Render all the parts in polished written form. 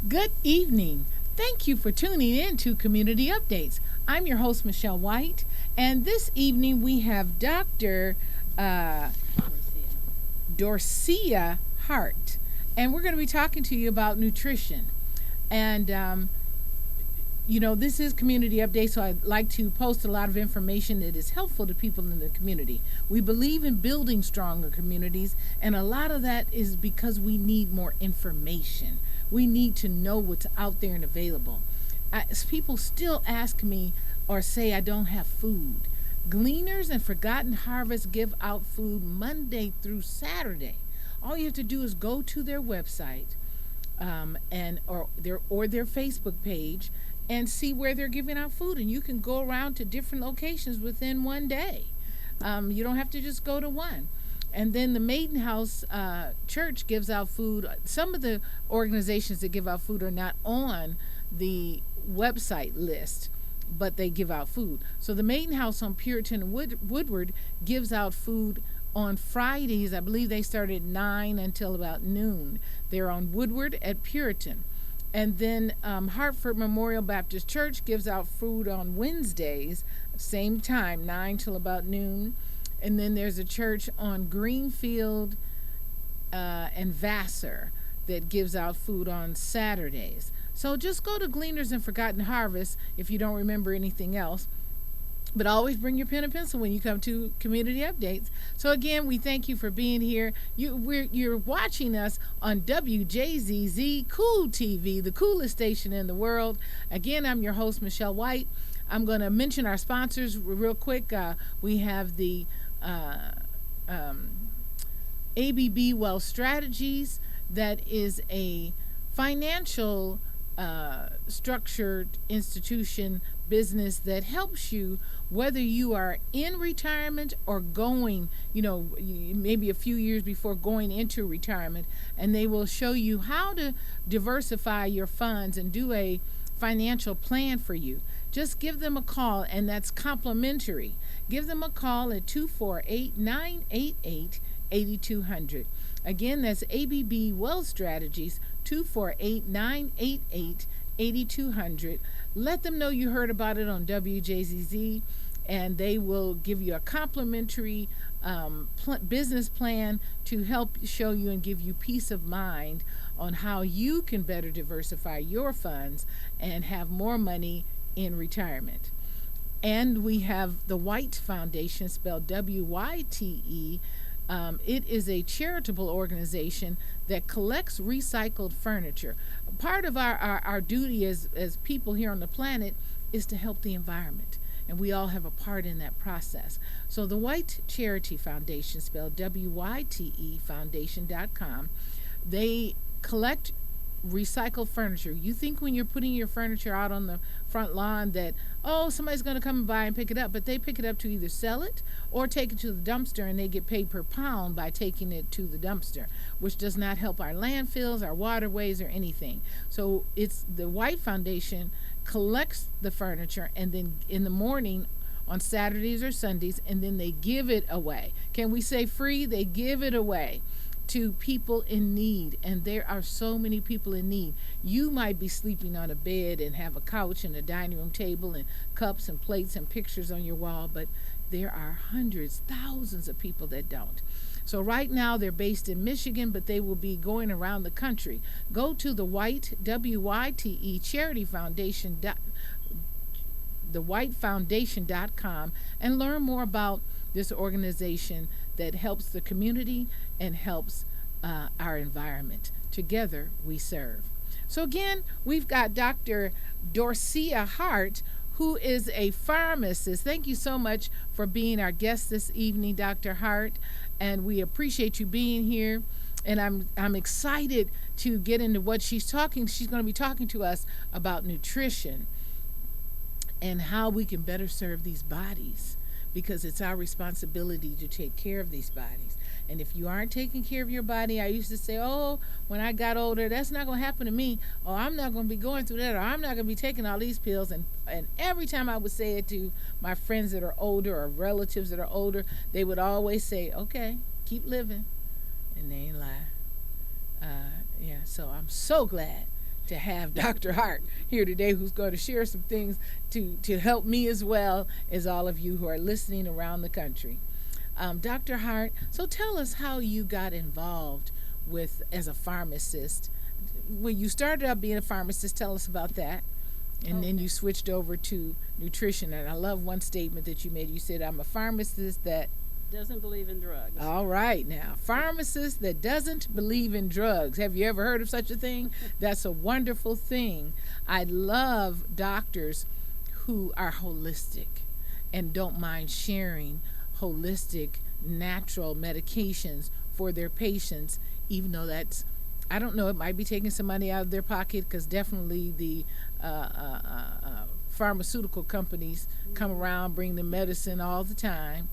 Good evening. Thank you for tuning in to Community Updates. I'm your host, Michelle White, and this evening we have Dr. Uh, Dorcia Hart, and we're going to be talking to you about nutrition. And this is community update, so I'd like to post a lot of information that is helpful to people in the community. We believe in building stronger communities, and a lot of that is because we need more information. We need to know what's out there and available. People still ask me or say I don't have food. Gleaners and Forgotten Harvest give out food Monday through Saturday. All you have to do is go to their website and or their Facebook page and see where they're giving out food, and you can go around to different locations within one day. You don't have to just go to one. And then the Maiden House Church gives out food. Some of the organizations that give out food are not on the website list, but they give out food. So the Maiden House on Puritan and Woodward gives out food on Fridays. I believe they start at 9 until about noon. They're on Woodward at Puritan. And then Hartford Memorial Baptist Church gives out food on Wednesdays, same time, 9 till about noon. And then there's a church on Greenfield and Vassar that gives out food on Saturdays. So just go to Gleaners and Forgotten Harvest if you don't remember anything else. But always bring your pen and pencil when you come to community updates. So again, we thank you for being here. You're watching us on Wjzz Cool Tv, the coolest station in the world. Again, I'm your host, Michelle White. I'm going to mention our sponsors real quick. We have the ABB Wealth Strategies. That is a financial structured institution business that helps you whether you are in retirement or going, maybe a few years before going into retirement, and they will show you how to diversify your funds and do a financial plan for you. Just give them a call, and that's complimentary. Give them a call at 248-988-8200. Again, that's ABB Wealth Strategies, 248-988-8200. Let them know you heard about it on WJZZ, and they will give you a complimentary business plan to help show you and give you peace of mind on how you can better diversify your funds and have more money in retirement. And we have the White Foundation, spelled WYTE. It is a charitable organization that collects recycled furniture. Part of our duty as people here on the planet is to help the environment, and we all have a part in that process. So the White Charity Foundation, spelled WYTE Foundation.com, they collect recycled furniture. You think when you're putting your furniture out on the front lawn that, somebody's going to come by and pick it up, but they pick it up to either sell it or take it to the dumpster, and they get paid per pound by taking it to the dumpster, which does not help our landfills, our waterways, or anything. So it's the White Foundation collects the furniture, and then in the morning on Saturdays or Sundays, and then they give it away. Can we say free? They give it away to people in need, and there are so many people in need. You might be sleeping on a bed and have a couch and a dining room table and cups and plates and pictures on your wall, but there are hundreds, thousands of people that don't. So right now they're based in Michigan, but they will be going around the country. Go to the WYTE Charity Foundation, thewhitefoundation.com, and learn more about this organization that helps the community and helps our environment. Together we serve. So again, we've got Dr. Dorcia Hart, who is a pharmacist. Thank you so much for being our guest this evening, Dr. Hart, and we appreciate you being here. And I'm excited to get into what she's talking. She's going to be talking to us about nutrition and how we can better serve these bodies, because it's our responsibility to take care of these bodies. And if you aren't taking care of your body, I used to say, when I got older, that's not going to happen to me. I'm not going to be going through that, or I'm not going to be taking all these pills. And every time I would say it to my friends that are older or relatives that are older, they would always say, okay, keep living. And they ain't lie. So I'm so glad to have Dr. Hart here today, who's going to share some things to help me as well as all of you who are listening around the country. Dr. Hart, so tell us how you got involved with as a pharmacist. When you started out being a pharmacist, tell us about that. And then you switched over to nutrition. And I love one statement that you made. You said, I'm a pharmacist that doesn't believe in drugs. All right, now, pharmacist that doesn't believe in drugs. Have you ever heard of such a thing? That's a wonderful thing. I love doctors who are holistic and don't mind sharing holistic, natural medications for their patients, even though that's, I don't know, it might be taking some money out of their pocket, because definitely the pharmaceutical companies come around, bring the medicine all the time.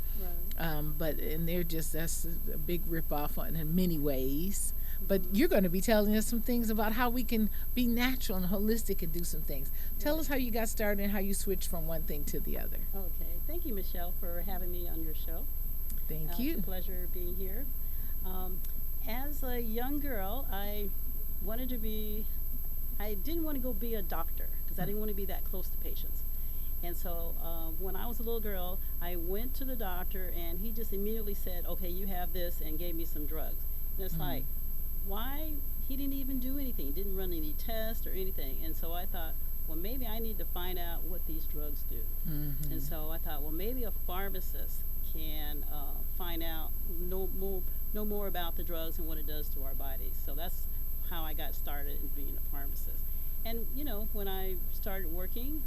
But and they're just, that's a big ripoff in many ways. But you're going to be telling us some things about how we can be natural and holistic and do some things. Tell us how you got started and how you switched from one thing to the other. Okay. Thank you, Michelle, for having me on your show. Thank you. It's a pleasure being here. As a young girl, I didn't want to go be a doctor because I didn't want to be that close to patients. And so when I was a little girl, I went to the doctor and he just immediately said, okay, you have this, and gave me some drugs. And it's like, why? He didn't even do anything. He didn't run any tests or anything. And so I thought, well, maybe I need to find out what these drugs do. And so I thought, well, maybe a pharmacist can find out, know more about the drugs and what it does to our bodies. So that's how I got started in being a pharmacist. And, you know, when I started working,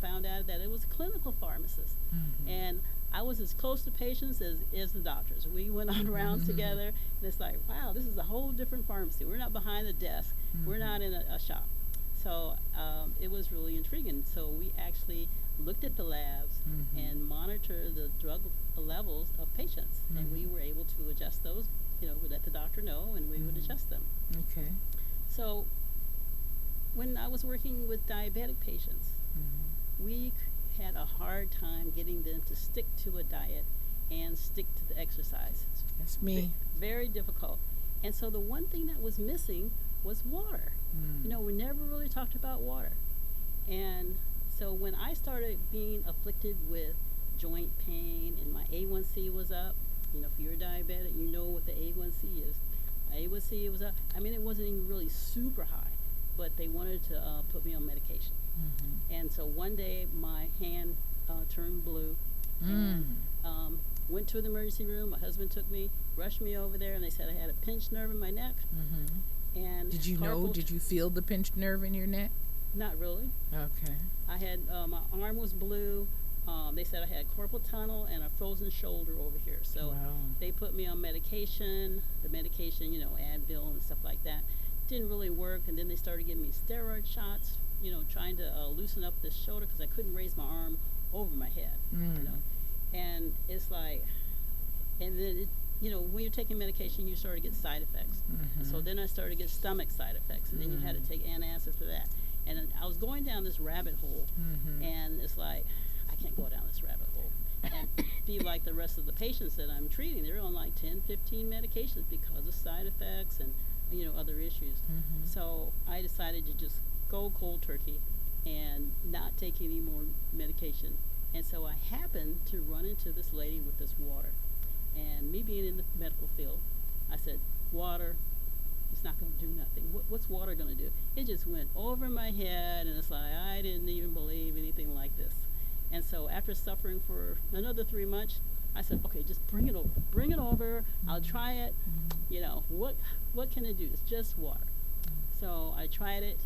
found out that it was a clinical pharmacist. And I was as close to patients as the doctors. We went on rounds together, and it's like, wow, this is a whole different pharmacy. We're not behind the desk. We're not in a shop. So it was really intriguing. So we actually looked at the labs and monitored the drug levels of patients. And we were able to adjust those, you know, we let the doctor know, and we would adjust them. Okay. So when I was working with diabetic patients, we had a hard time getting them to stick to a diet and stick to the exercise. That's me. Very difficult. And so the one thing that was missing was water. You know, we never really talked about water. And so when I started being afflicted with joint pain and my A1C was up, you know, if you're a diabetic, you know what the A1C is. My A1C was up. I mean, it wasn't even really super high, but they wanted to put me on medication. And so one day my hand turned blue, and went to the emergency room. My husband took me, rushed me over there, and they said I had a pinched nerve in my neck. And did you feel the pinched nerve in your neck? Not really. Okay. I had, my arm was blue. They said I had carpal tunnel and a frozen shoulder over here. So they put me on medication, the medication, you know, Advil and stuff like that. Didn't really work. And then they started giving me steroid shots, you know, trying to loosen up the shoulder because I couldn't raise my arm over my head, you know. And it's like, and then, it, you know, when you're taking medication, you start to get side effects. So then I started to get stomach side effects, and then you had to take antacids for that. And I was going down this rabbit hole, and it's like, I can't go down this rabbit hole and be like the rest of the patients that I'm treating. They're on like 10, 15 medications because of side effects and, you know, other issues. So I decided to just go cold turkey and not take any more medication. And so I happened to run into this lady with this water. And me being in the medical field, I said, water, it's not going to do nothing. What's water going to do? It just went over my head, and it's like, I didn't even believe anything like this. And so after suffering for another 3 months, I said, okay, just bring it over. Bring it over. I'll try it. You know, what can it do? It's just water. So I tried it,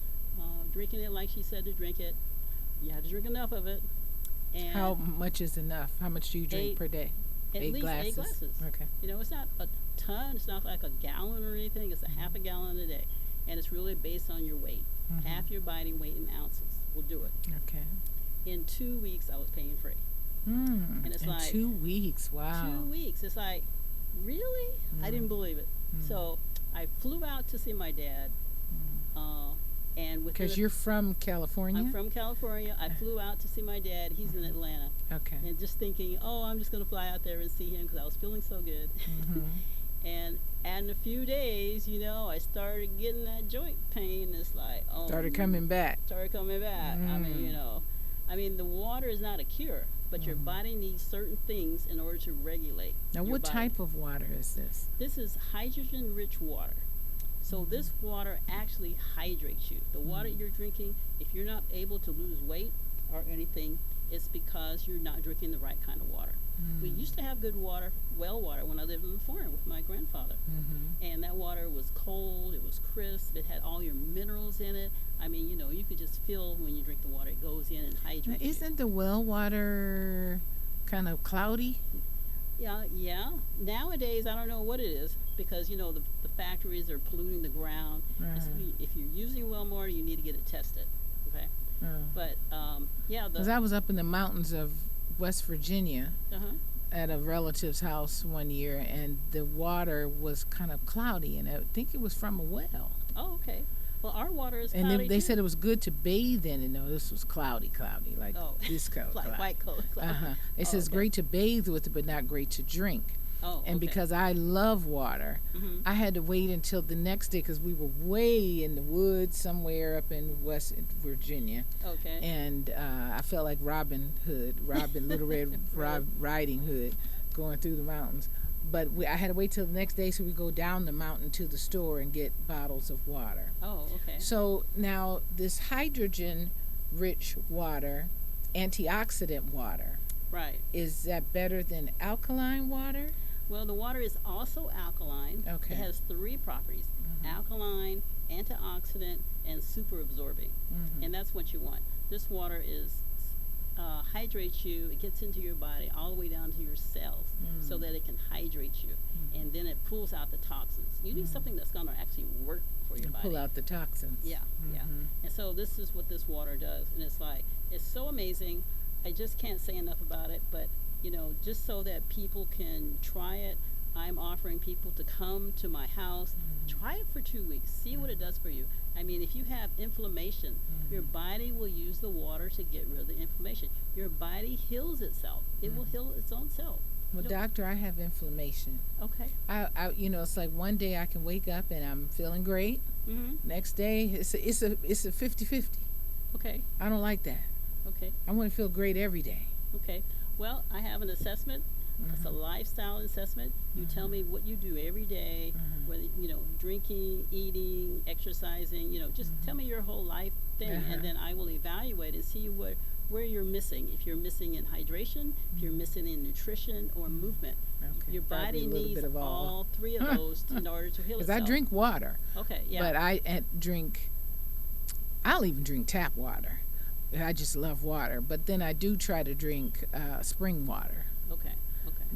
drinking it like she said to drink it. You have to drink enough of it. And how much is enough? How much do you drink per day? At least 8 glasses. Okay. You know, it's not a ton. It's not like a gallon or anything. It's a half a gallon a day. And it's really based on your weight. Half your body weight in ounces will do it. Okay. In 2 weeks, I was pain free. And it's in like 2 weeks. Wow. 2 weeks. It's like, really? I didn't believe it. So I flew out to see my dad. And because you're from California? I'm from California. I flew out to see my dad. He's in Atlanta. Okay. And just thinking, oh, I'm just going to fly out there and see him because I was feeling so good. And in a few days, I started getting that joint pain. It's like, oh, Started coming back. Started coming back. I mean, the water is not a cure, but your body needs certain things in order to regulate. Now, what type of water is this? This is hydrogen-rich water. So this water actually hydrates you. The water you're drinking, if you're not able to lose weight or anything, it's because you're not drinking the right kind of water. We used to have good water, well water, when I lived in the farm with my grandfather. And that water was cold, it was crisp, it had all your minerals in it. I mean, you could just feel when you drink the water, it goes in and hydrates you. Isn't the well water kind of cloudy? Yeah. Nowadays, I don't know what it is because, the factories are polluting the ground. If you're using well water, you need to get it tested, okay? But, Because I was up in the mountains of West Virginia at a relative's house one year, and the water was kind of cloudy, and I think it was from a well. Oh, okay. Well, our water is cloudy. And they said it was good to bathe in, and no, this was cloudy, like this color. Like white color cloudy. It says great to bathe with it, but not great to drink. Oh, and because I love water, I had to wait until the next day because we were way in the woods somewhere up in West Virginia. Okay. And I felt like Robin Hood, Little Red Riding Hood, going through the mountains. But I had to wait till the next day, so we go down the mountain to the store and get bottles of water. Oh, okay. So now this hydrogen-rich water, antioxidant water, right? Is that better than alkaline water? Well, the water is also alkaline. Okay. It has 3 properties: alkaline, antioxidant, and super absorbing. And that's what you want. This water hydrates you. It gets into your body all the way down to your cells so that it can hydrate you. And then it pulls out the toxins. You need something that's going to actually work for your body. Pull out the toxins. Yeah. And so this is what this water does. And it's so amazing. I just can't say enough about it, but just so that people can try it, I'm offering people to come to my house, try it for 2 weeks, see what it does for you. I mean, if you have inflammation, your body will use the water to get rid of the inflammation. Your body heals itself. It will heal its own self. Well, doctor, I have inflammation. Okay. It's like one day I can wake up and I'm feeling great. Next day, it's a 50-50. Okay. I don't like that. Okay. I want to feel great every day. Okay. Well, I have an assessment. It's a lifestyle assessment. You tell me what you do every day, whether drinking, eating, exercising. Just tell me your whole life thing, and then I will evaluate and see where you're missing. If you're missing in hydration, if you're missing in nutrition or movement. Okay. Your body needs all 3 of those in order to heal itself. Because I drink water. Okay. Yeah. But I'll even drink tap water. I just love water. But then I do try to drink spring water. Okay.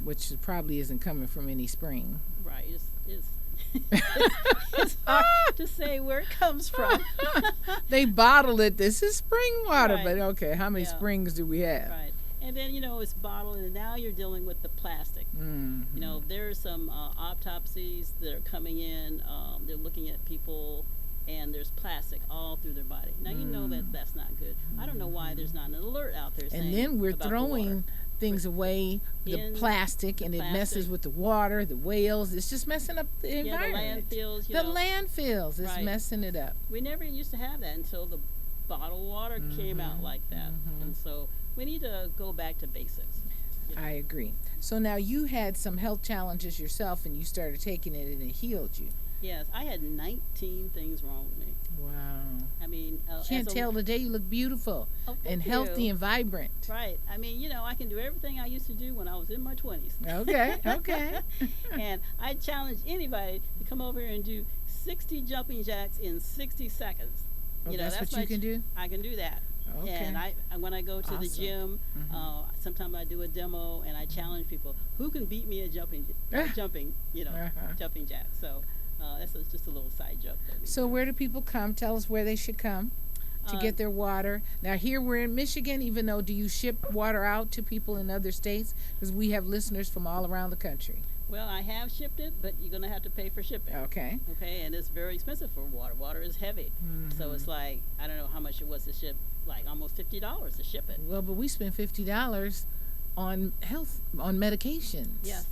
Which probably isn't coming from any spring. Right. It's hard to say where it comes from. They bottle it. This is spring water. Right. But okay, how many springs do we have? Right. And then, it's bottled, and now you're dealing with the plastic. There are some autopsies that are coming in. They're looking at people, and there's plastic all through their body. Now, you know that's not good. I don't know why there's not an alert out there saying and then we're about throwing things away, the plastic, and it messes with the water, the whales. It's just messing up the environment. The landfills. The landfills is messing it up. We never used to have that until the bottled water came out like that. And so we need to go back to basics. I agree. So now you had some health challenges yourself, and you started taking it, and it healed you. Yes, I had 19 things wrong with me. Wow. I mean, can't tell today you look beautiful and healthy and vibrant. Right. I mean, I can do everything I used to do when I was in my 20s. Okay. And I challenge anybody to come over here and do 60 jumping jacks in 60 seconds. That's what you can do? I can do that. Okay. And when I go to the gym, sometimes I do a demo, and I challenge people who can beat me at jumping jack. So that's just a little side joke. So where do people come? Tell us where they should come to get their water. Now here we're in Michigan. Even though, do you ship water out to people in other states? Because we have listeners from all around the country. Well, I have shipped it, but you're going to have to pay for shipping. Okay. Okay, and it's very expensive for water. Water is heavy. So it's like, I don't know how much it was to ship, like almost $50 to ship it. Well, but we spent $50 on medications. Yes.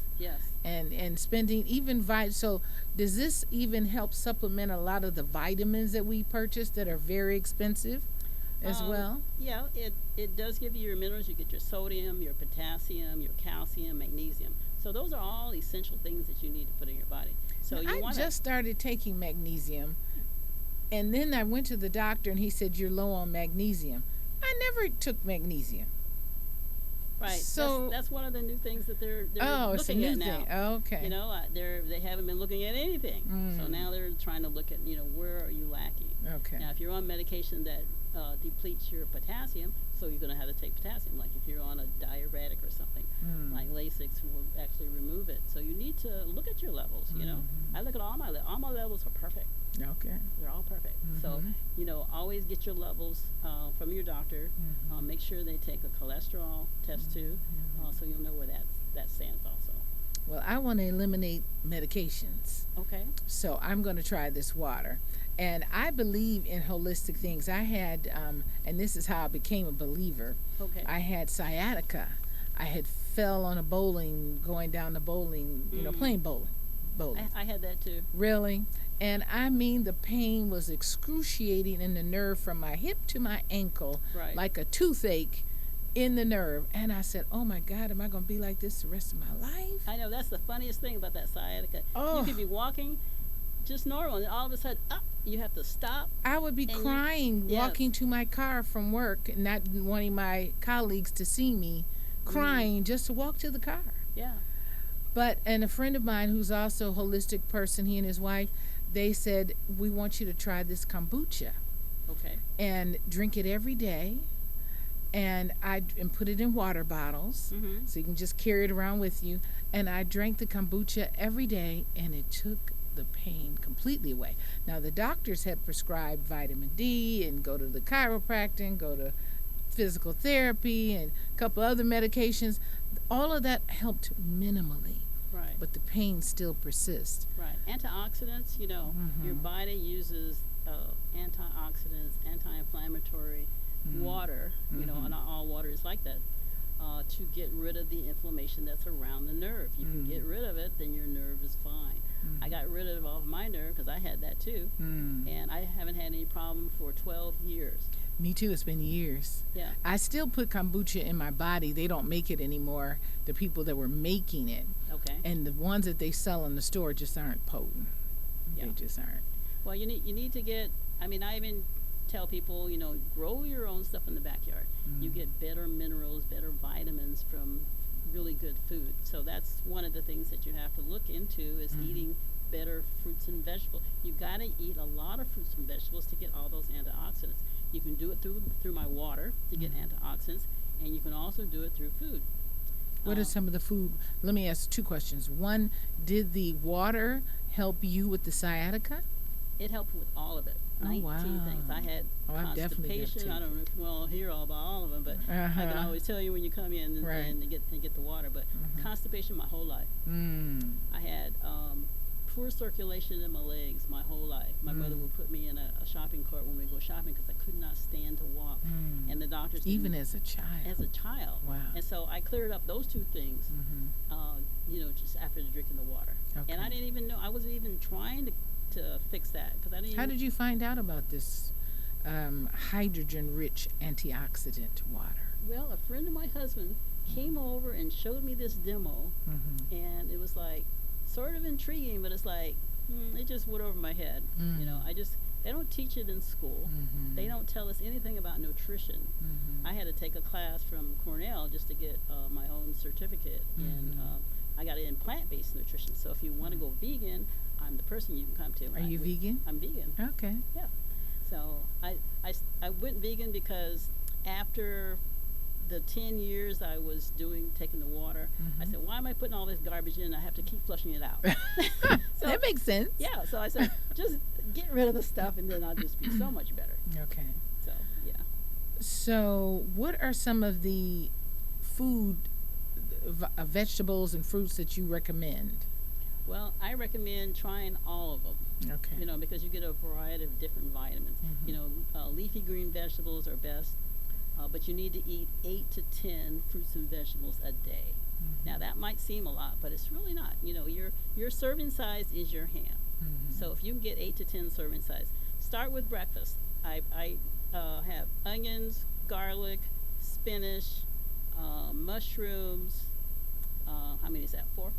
and spending even so does this even help supplement a lot of the vitamins that we purchase that are very expensive as well? Yeah, it does give you your minerals. You get your sodium, your potassium, your calcium, magnesium. So those are all essential things that you need to put in your body. So you I want just started taking magnesium, and then I went to the doctor and he said you're low on magnesium. I never took magnesium. Right. So That's one of the new things that they're it's a looking new at now. thing. Oh, okay. You know, they haven't been looking at anything. So now they're trying to look at, where are you lacking? Okay. Now, if you're on medication that depletes your potassium, so you're going to have to take potassium. Like if you're on a diuretic or something, like Lasix will actually remove it. So you need to look at your levels. I look at all my levels are perfect. Okay. They're all perfect. So, always get your levels from your doctor. Make sure they take a cholesterol test too, so you'll know where that stands also. Well, I want to eliminate medications. Okay. So I'm going to try this water. And I believe in holistic things. I had, and this is how I became a believer. Okay. I had sciatica. I had fell on going down the bowling, playing bowling. I had that too. Really? And I mean, the pain was excruciating in the nerve from my hip to my ankle, Right. like a toothache in the nerve. And I said, oh my God, am I going to be like this the rest of my life? I know, that's the funniest thing about that sciatica. Oh. You could be walking just normal, and all of a sudden, you have to stop. I would be crying Yes. walking to my car from work, and not wanting my colleagues to see me, crying just to walk to the car. Yeah. And a friend of mine who's also a holistic person, he and his wife, they said, we want you to try this kombucha Okay. and drink it every day. And put it in water bottles, so you can just carry it around with you. And I drank the kombucha every day, and it took the pain completely away. Now, the doctors had prescribed vitamin D and go to the chiropractor and go to physical therapy and a couple other medications. All of that helped minimally. Right. But the pain still persists. Right. Antioxidants, your body uses antioxidants, anti-inflammatory water, not all water is like that, to get rid of the inflammation that's around the nerve. You can get rid of it, then your nerve is fine. I got rid of all of my nerve because I had that too, and I haven't had any problem for 12 years. Me too. It's been years. Yeah. I still put kombucha in my body. They don't make it anymore. The people that were making it. Okay. And the ones that they sell in the store just aren't potent. Yeah. They just aren't. Well, you need to get. I mean, I even tell people, grow your own stuff in the backyard. You get better minerals, better vitamins from really good food. So that's one of the things that you have to look into is eating better fruits and vegetables. You got to eat a lot of fruits and vegetables to get all those antioxidants. You can do it through my water to get antioxidants, and you can also do it through food. What are some of the food? Let me ask two questions. One, did the water help you with the sciatica? It helped with all of it. 19 wow. things. I had constipation. I don't know if you want to hear all about all of them, but I can always tell you when you come in and get the water. But constipation my whole life. I had poor circulation in my legs my whole life. My mother would put me in a shopping cart when we go shopping because I could not stand to walk. And the doctors even as a child. As a child. Wow. And so I cleared up those two things. Just after drinking the water. Okay. And I didn't even know. I wasn't even trying to fix that because I didn't. How did you find out about this hydrogen-rich antioxidant water? Well, a friend of my husband came over and showed me this demo, and it was like sort of intriguing, but it's like it just went over my head. They don't teach it in school. They don't tell us anything about nutrition. I had to take a class from Cornell just to get my own certificate, and I got it in plant-based nutrition. So if you want to go vegan, I'm the person you can come to. Are you vegan? I'm vegan. Okay. Yeah. So I went vegan because after the 10 years I was taking the water, I said, why am I putting all this garbage in? I have to keep flushing it out. So, that makes sense. Yeah. So I said, just get rid of the stuff and then I'll just be so much better. Okay. So, yeah. So what are some of the food, vegetables and fruits that you recommend? Well, I recommend trying all of them. Okay. Because you get a variety of different vitamins. Leafy green vegetables are best, but you need to eat 8 to 10 fruits and vegetables a day. Now that might seem a lot, but it's really not. You know, your serving size is your hand. So if you can get 8 to 10 serving size, start with breakfast. I have onions, garlic, spinach, mushrooms. How many is that? 4.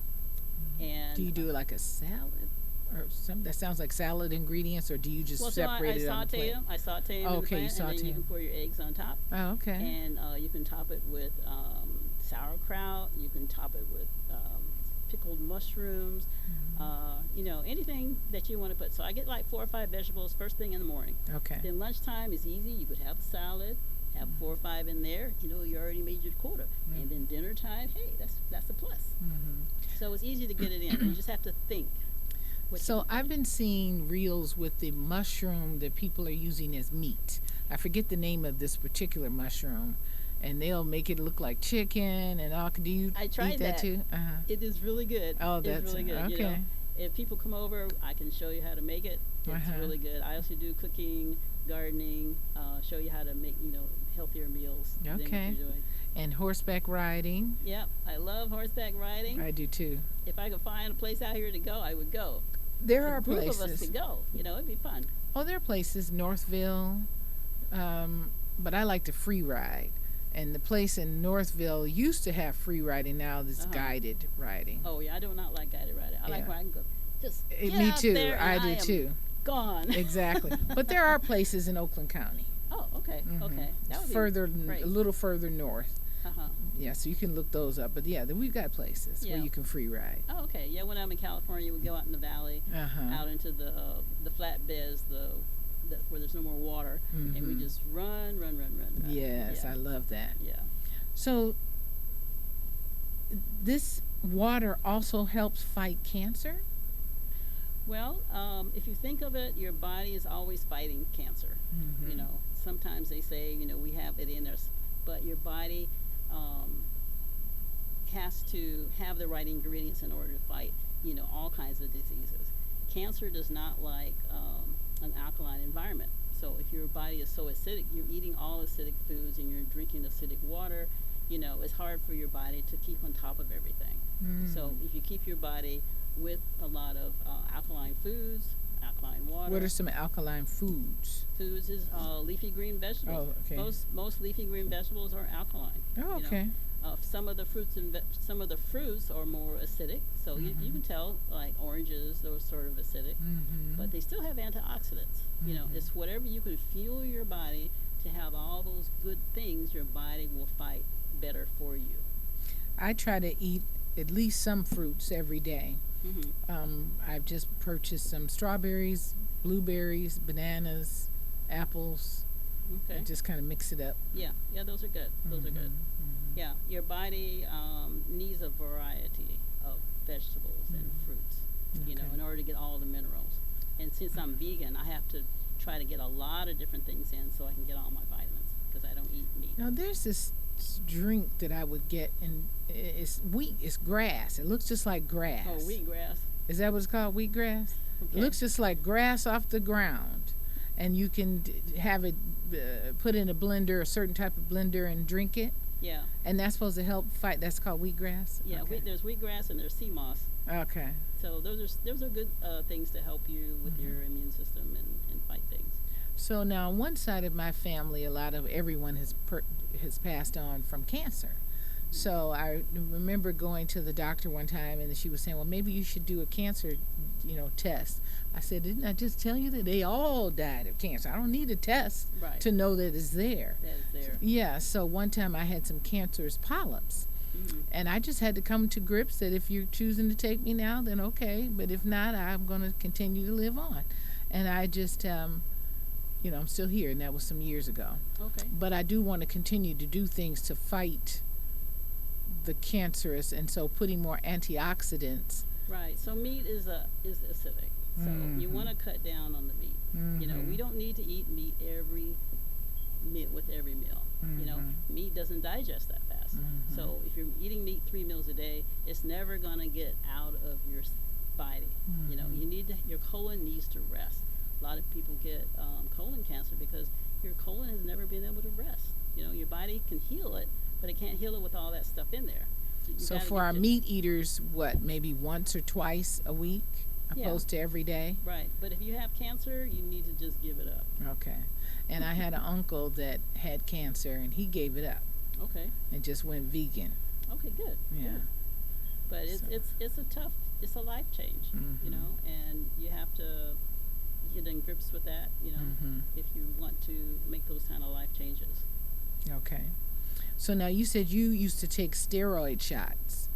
And do you do like a salad or something? That sounds like salad ingredients, or do you just separate it on the plate? I saute them. Oh, in the okay, you pan, and then saute you can 'em. pour your eggs on top. Oh, okay. And you can top it with sauerkraut. You can top it with pickled mushrooms. You know, anything that you want to put. So I get like 4 or 5 vegetables first thing in the morning. Okay. Then lunchtime is easy. You could have a salad, have 4 or 5 in there. You know, you already made your quota. And then dinner time, hey, that's a plus. So it's easy to get it in. You just have to think. So I've been seeing reels with the mushroom that people are using as meat. I forget the name of this particular mushroom, and they'll make it look like chicken and all. Do you I tried eat that too? It is really good. Oh, it's that's really good. okay. You know, if people come over, I can show you how to make it. It's really good. I also do cooking, gardening, show you how to make, you know, healthier meals than what Okay. you're doing. And horseback riding. Yep, I love horseback riding. I do too. If I could find a place out here to go, I would go. There are A group places. of us to go. You know, it'd be fun. Oh, there are places, Northville, but I like to free ride. And the place in Northville used to have free riding. Now it's guided riding. Oh yeah, I do not like guided riding. I like where I can go. Just get Me out too. there and I I do am too. Gone. Exactly. But there are places in Oakland County. Oh, okay, okay. That would Further, be great. a little further north. Yeah, so you can look those up. But yeah, we've got places where Yeah. you can free ride. Oh, okay. Yeah, when I'm in California, we go out in the valley, out into the flatbeds, where there's no more water, and we just run. Yes, Yeah. I love that. Yeah. So this water also helps fight cancer? Well, if you think of it, your body is always fighting cancer. You know, sometimes they say, you know, we have it in us, but your body has to have the right ingredients in order to fight, you know, all kinds of diseases. Cancer does not like an alkaline environment. So if your body is so acidic, you're eating all acidic foods and you're drinking acidic water, you know, it's hard for your body to keep on top of everything. So if you keep your body with a lot of alkaline foods, alkaline water. What are some alkaline foods? Foods is leafy green vegetables. Oh, okay. Most leafy green vegetables are alkaline. Oh, you okay. know. Some of the fruits are more acidic, so you can tell, like oranges, those sort of acidic, but they still have antioxidants. You know, it's whatever you can fuel your body to have all those good things. Your body will fight better for you. I try to eat at least some fruits every day. I've just purchased some strawberries, blueberries, bananas, apples. Okay. And just kind of mix it up. Yeah, those are good. Those are good. Yeah, your body needs a variety of vegetables and fruits, you know, in order to get all the minerals. And since I'm vegan, I have to try to get a lot of different things in so I can get all my vitamins because I don't eat meat. Now, there's this drink that I would get, and it's wheat. It's grass. It looks just like grass. Oh, wheatgrass. Is that what it's called, wheatgrass? Okay. It looks just like grass off the ground, and you can have it put in a blender, a certain type of blender, and drink it. Yeah. And that's supposed to help fight. That's called wheatgrass. Yeah. Okay. There's wheatgrass and there's sea moss. Okay. So those are good things to help you with your immune system and fight things. So now, on one side of my family, a lot of everyone has passed on from cancer. So I remember going to the doctor one time, and she was saying, "Well, maybe you should do a cancer, test." I said, "Didn't I just tell you that they all died of cancer? I don't need a test to know that it's there." That is there. Yeah. So one time I had some cancerous polyps, and I just had to come to grips that if you're choosing to take me now, then okay. But if not, I'm going to continue to live on. And I just, I'm still here, and that was some years ago. Okay. But I do want to continue to do things to fight the cancerous, and so putting more antioxidants. Right. So meat is acidic. So you want to cut down on the meat. You know, we don't need to eat meat with every meal. You know, meat doesn't digest that fast. So if you're eating meat 3 meals a day, it's never going to get out of your body. You know, your colon needs to rest. A lot of people get colon cancer because your colon has never been able to rest. You know, your body can heal it, but it can't heal it with all that stuff in there. So gotta for get our meat eaters, what, maybe once or twice a week Yeah. opposed to every day? Right. But if you have cancer, you need to just give it up. Okay. And I had an uncle that had cancer and he gave it up Okay. and just went vegan. Okay. Good. Yeah. Good. But it's a tough, it's a life change, you Mhm. know, and you have to get in grips with that, you know, Mhm. if you want to make those kind of life changes. Okay. So now you said you used to take steroid shots,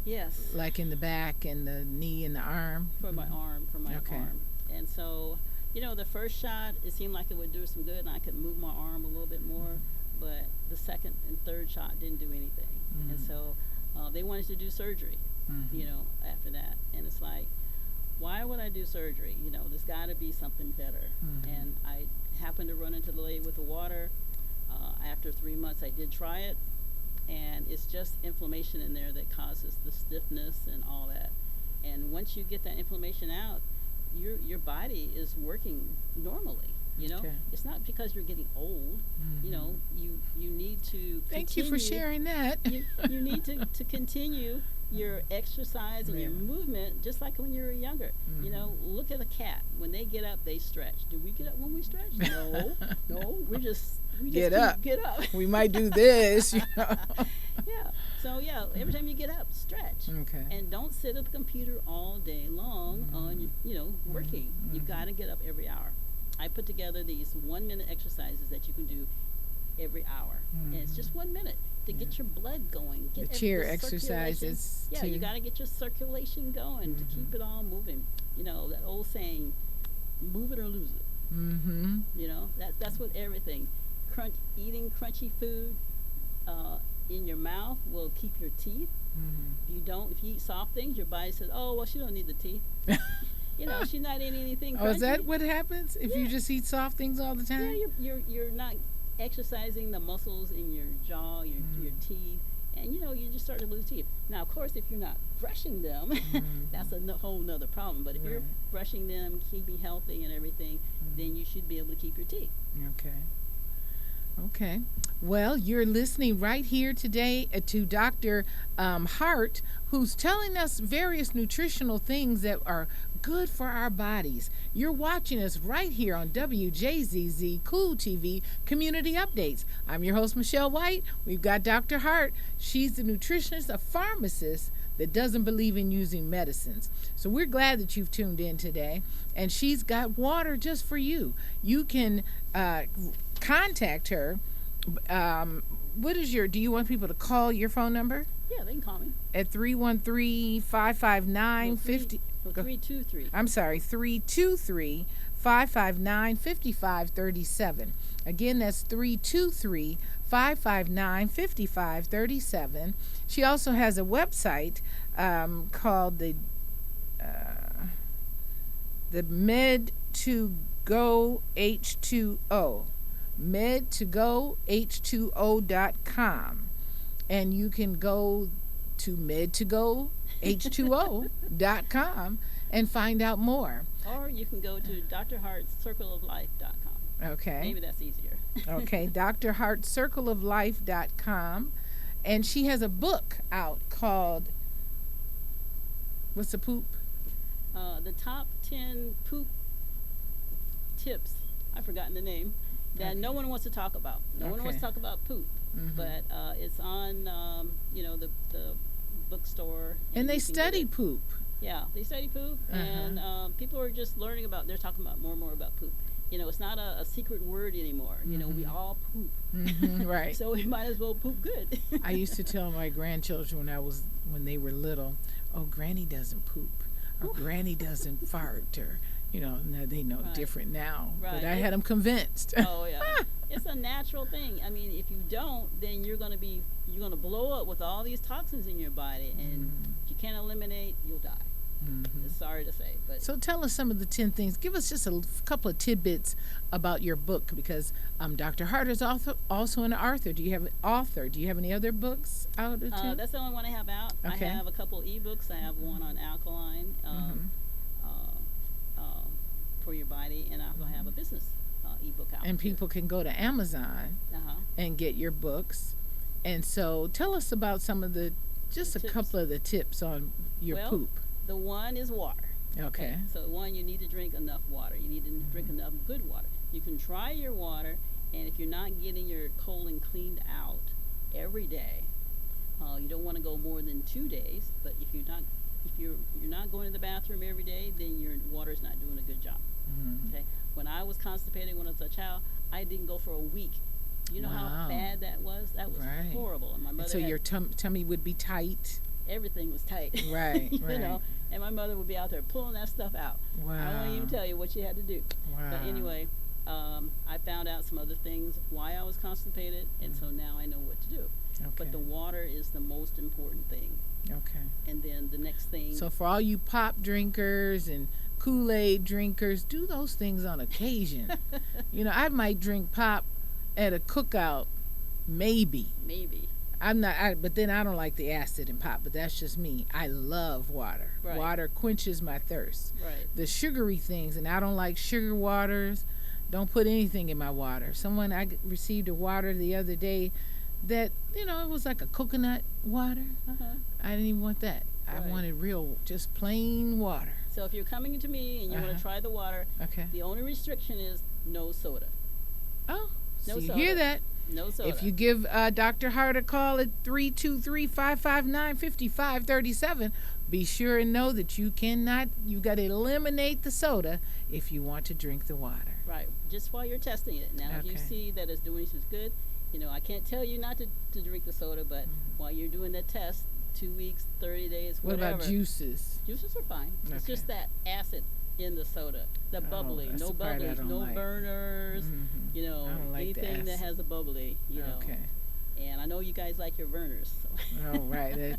Yes. like in the back and the knee and the arm. For my arm, Okay. and so, you know, the first shot, it seemed like it would do some good, and I could move my arm a little bit more. But the second and third shot didn't do anything, and so they wanted to do surgery, you know, after that, and it's like, why would I do surgery? You know, there's got to be something better. And I happened to run into the lady with the water. After 3 months, I did try it, and it's just inflammation in there that causes the stiffness and all that. And once you get that inflammation out, your body is working normally. You know, Okay. it's not because you're getting old. You know, you need to. Thank you for sharing that. You need to continue your exercise and your movement just like when you were younger. You know, look at a cat. When they get up, they stretch. Do we get up when we stretch? No, no. We just Get up. Get up. We might do this, you know. Yeah. So yeah, every time you get up, stretch. Okay. And don't sit at the computer all day long on, you know, working. You got to get up every hour. I put together these 1-minute exercises that you can do every hour, and it's just 1 minute to get your blood going. Get The chair circulation. exercises. Yeah, too. you got to get your circulation going to keep it all moving. You know that old saying, "Move it or lose it." You know that's what everything. Eating crunchy food in your mouth will keep your teeth. If you eat soft things, your body says, "Oh, well, she don't need the teeth." You know, she's not eating anything crunchy. Oh, is that what happens if you just eat soft things all the time? Yeah, you're not exercising the muscles in your jaw, your teeth, and you know you just start to lose teeth. Now, of course, if you're not brushing them, that's a whole nother problem. But if you're brushing them, keeping healthy and everything, then you should be able to keep your teeth. Okay. Okay. Well, you're listening right here today to Dr. Hart, who's telling us various nutritional things that are good for our bodies. You're watching us right here on Wjzz Cool TV Community Updates. I'm your host, Michelle White. We've got Dr. Hart. She's a nutritionist, a pharmacist that doesn't believe in using medicines. So we're glad that you've tuned in today. And she's got water just for you. You can contact her. Do you want people to call your phone number? Yeah, they can call me. At 313-559-50. 323. I'm sorry, 323-559-5537. Again, that's 323-559-5537. She also has a website called the Med2Go H2O. Med2GoH2O.com. And you can go to Med2GoH2O.com and find out more. Or you can go to drhartcircleoflife.com. Okay. Maybe that's easier. Okay, drhartcircleoflife.com. And she has a book out called, what's the poop? The top 10 poop tips. I've forgotten the name. That no one wants to talk about. No one wants to talk about poop. But it's on, the bookstore. And they study poop. Yeah, they study poop. And people are just learning about, they're talking about more and more about poop. You know, it's not a secret word anymore. You know, we all poop. Right. So we might as well poop good. I used to tell my grandchildren when they were little, oh, Granny doesn't poop. Or Granny doesn't fart. Or, now they know different now. Right. But I had them convinced. Oh, yeah. It's a natural thing. I mean, if you don't, then you're going to blow up with all these toxins in your body. And if you can't eliminate, you'll die. It's sorry to say. But so tell us some of the 10 things. Give us just a couple of tidbits about your book, because Dr. Hart is also an author. Do you have any other books out? That's the only one I have out. Okay. I have a couple ebooks. I have one on alkaline for your body, and I also have a business ebook out. And people can go to Amazon and get your books. And so tell us about some of the Just a tips. couple of the tips on your Well, poop. the one is water. Okay. So one, you need to drink enough water. You need to drink enough good water. You can try your water, and if you're not getting your colon cleaned out every day, you don't want to go more than 2 days. But if you're not going to the bathroom every day, then your water's not doing a good job. Okay. When I was constipated when I was a child, I didn't go for a week. You know how bad that was? That was horrible. And my mother. And so your tummy would be tight. Everything was tight. Right. you know, and my mother would be out there pulling that stuff out. Wow. I won't even tell you what she had to do. Wow. But anyway, I found out some other things why I was constipated, and so now I know what to do. Okay. But the water is the most important thing. Okay. And then the next thing. So for all you pop drinkers and Kool-Aid drinkers, do those things on occasion. You know, I might drink pop at a cookout, maybe. Maybe. But then I don't like the acid in pop, but that's just me. I love water. Right. Water quenches my thirst. Right. The sugary things, and I don't like sugar waters. Don't put anything in my water. I received a water the other day that, you know, it was like a coconut water. I didn't even want that. I wanted real, just plain water. So if you're coming to me and you want to try the water, the only restriction is no soda. Oh, no so you soda. hear that? No soda. If you give Dr. Hart a call at 323-559-5537, be sure and know that you got to eliminate the soda if you want to drink the water. Right, just while you're testing it. Now, if you see that it's doing just good, you know, I can't tell you not to drink the soda, but while you're doing the test, 2 weeks, 30 days, whatever. What about juices? Juices are fine. It's just that acid in the soda, the bubbly, no bubblers, no burners, you know, anything that has a bubbly, you know. And I know you guys like your Vernors. So. Oh, right.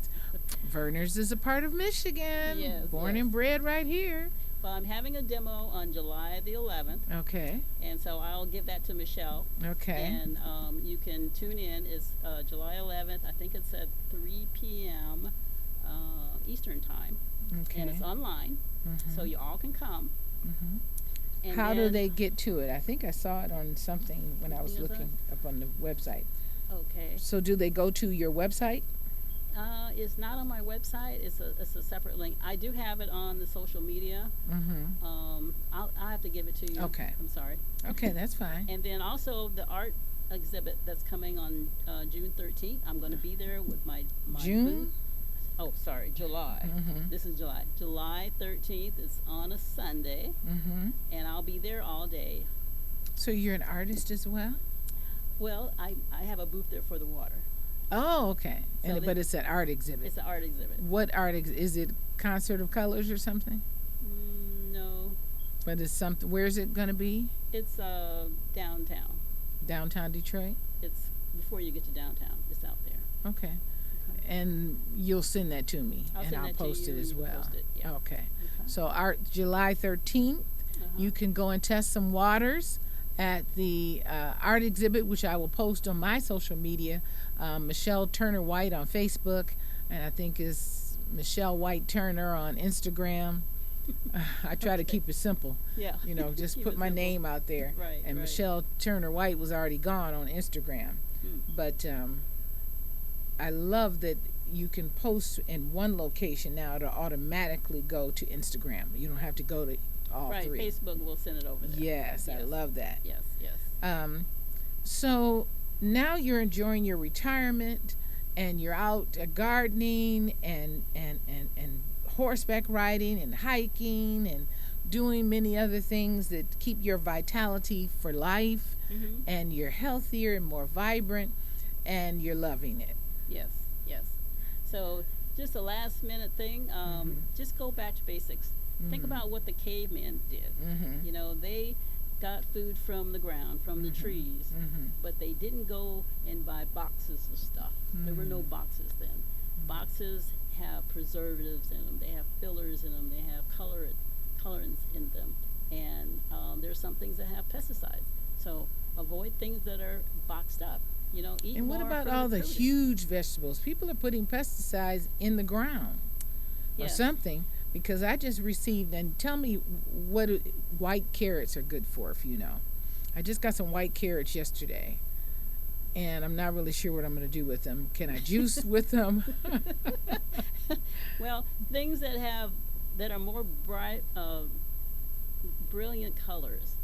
Vernors is a part of Michigan. Yes, born and bred right here. Well, I'm having a demo on July the 11th. Okay. And so I'll give that to Michelle. Okay. And you can tune in. It's July 11th. I think it's at 3 p.m. Eastern time. Okay. And it's online, so you all can come. And how do they get to it? I think I saw it on something when I was looking up on the website. Okay. So do they go to your website? It's not on my website. It's a separate link. I do have it on the social media. I'll have to give it to you. Okay. I'm sorry. Okay, that's fine. And then also the art exhibit that's coming on June 13th. I'm going to be there with my June? booth. Oh, sorry, July. This is July. July 13th. It's on a Sunday. And I'll be there all day. So you're an artist as well? Well, I have a booth there for the water. Oh, okay. So But it's an art exhibit. It's an art exhibit. What art is it? Concert of Colors or something? No. But it's something. Where is it going to be? It's downtown. Downtown Detroit? It's before you get to downtown. It's out there. Okay. And you'll send that to me, I'll post it as well. Post it, yeah. Okay. So July 13th, you can go and test some waters at the art exhibit, which I will post on my social media. Michelle Turner White on Facebook, and I think is Michelle White Turner on Instagram. I try to keep it simple. Yeah. You know, just put my name out there. Right. And Michelle Turner White was already gone on Instagram. But I love that you can post in one location now to automatically go to Instagram. You don't have to go to all three. Right, Facebook will send it over there. Yes, I love that. Yes. So now you're enjoying your retirement and you're out gardening and horseback riding and hiking and doing many other things that keep your vitality for life, and you're healthier and more vibrant, and you're loving it. Yes. So just a last minute thing, just go back to basics. Think about what the cavemen did. You know, they got food from the ground, from the trees, but they didn't go and buy boxes of stuff. There were no boxes then. Boxes have preservatives in them. They have fillers in them. They have colorants in them. And there's some things that have pesticides. So avoid things that are boxed up. You know, eat And more what about fruit all and the produce. huge vegetables? People are putting pesticides in the ground or something, because I just received, and tell me what white carrots are good for, if you know. I just got some white carrots yesterday. and I'm not really sure what I'm going to do with them. Can I juice with them? Well, things that are more bright, brilliant colors,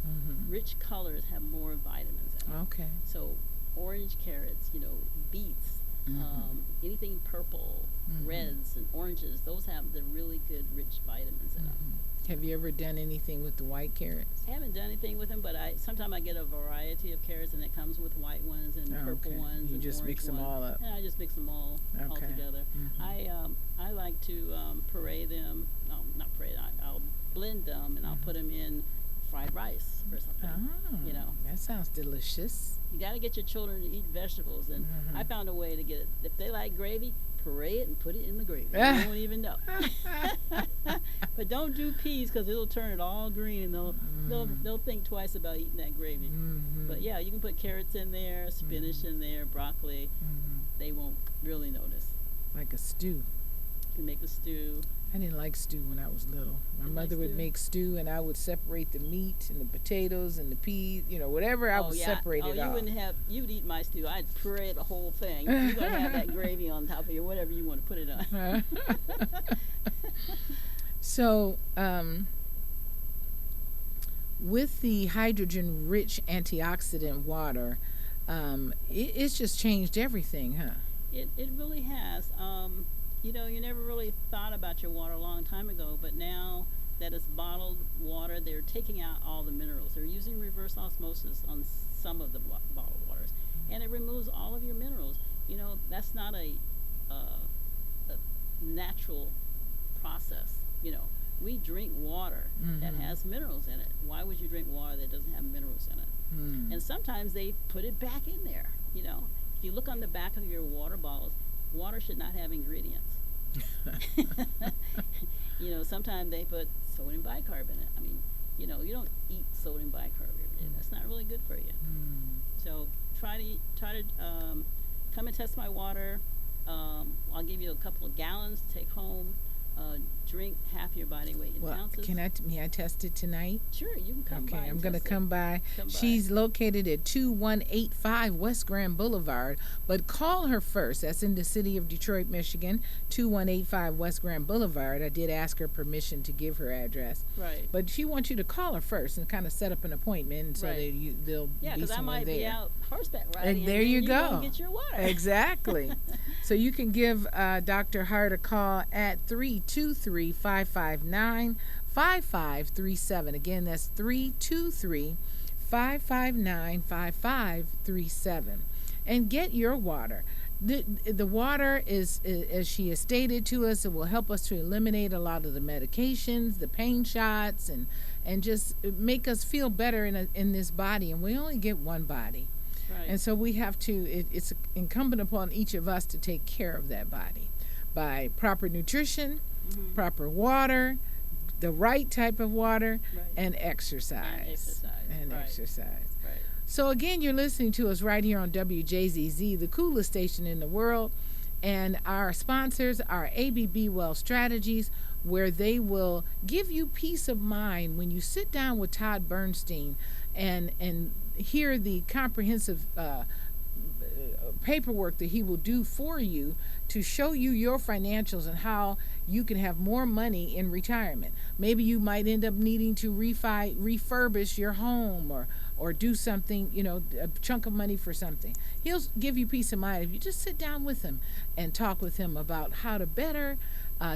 rich colors have more vitamins in them. Okay. So orange carrots, beets, anything purple, reds and oranges, those have the really good rich vitamins in them. Have you ever done anything with the white carrots? I haven't done anything with them, but sometimes I get a variety of carrots, and it comes with white ones and purple ones. You and just orange mix them ones. all up. Yeah, I just mix them all together. I like to puree them. No, not puree. I'll blend them, and I'll put them in fried rice or something. That sounds delicious. You got to get your children to eat vegetables, and I found a way to get it. If they like gravy, puree it and put it in the gravy. You won't even know. But don't do peas, because it'll turn it all green, and they'll think twice about eating that gravy. But yeah, you can put carrots in there, spinach in there, broccoli. They won't really notice. Like a stew. You can make a stew. I didn't like stew when I was little. My mother would make stew, and I would separate the meat and the potatoes and the peas, whatever. I would separate it all. You'd eat my stew. I'd puree the whole thing. You're going to have that gravy on top of you, whatever you want to put it on. So, with the hydrogen-rich antioxidant water, it's just changed everything, huh? It really has. You never really thought about your water a long time ago, but now that it's bottled water, they're taking out all the minerals. They're using reverse osmosis on some of the bottled waters, and it removes all of your minerals. That's not a natural process. We drink water that has minerals in it. Why would you drink water that doesn't have minerals in it? And sometimes they put it back in there. If you look on the back of your water bottles, water should not have ingredients. Sometimes they put sodium bicarb in it. I mean, you don't eat sodium bicarb every day. That's not really good for you. So try to come and test my water. I'll give you a couple of gallons to take home. Drink half your body weight in ounces. May I test it tonight? Sure, you can come by. Okay, I'm going to come by. She's located at 2185 West Grand Boulevard, but call her first. That's in the city of Detroit, Michigan, 2185 West Grand Boulevard. I did ask her permission to give her address. Right. But she wants you to call her first and kind of set up an appointment so that they'll be someone there. Yeah, because I might be out horseback riding. And there you go. Won't get your water. Exactly. So you can give Dr. Hart a call at 323-559-5537. Again, that's 323-559-5537. And get your water. The water is, as she has stated to us, it will help us to eliminate a lot of the medications, the pain shots, and just make us feel better in this body. And we only get one body. Right. And so we have to, it's incumbent upon each of us to take care of that body by proper nutrition, proper water, the right type of water, and exercise. Exercise. Right. So again, you're listening to us right here on WJZZ, the coolest station in the world. And our sponsors are ABB Well Strategies, where they will give you peace of mind when you sit down with Todd Bernstein and hear the comprehensive paperwork that he will do for you to show you your financials and how you can have more money in retirement. Maybe you might end up needing to refurbish your home or do something, a chunk of money for something. He'll give you peace of mind if you just sit down with him and talk with him about how to better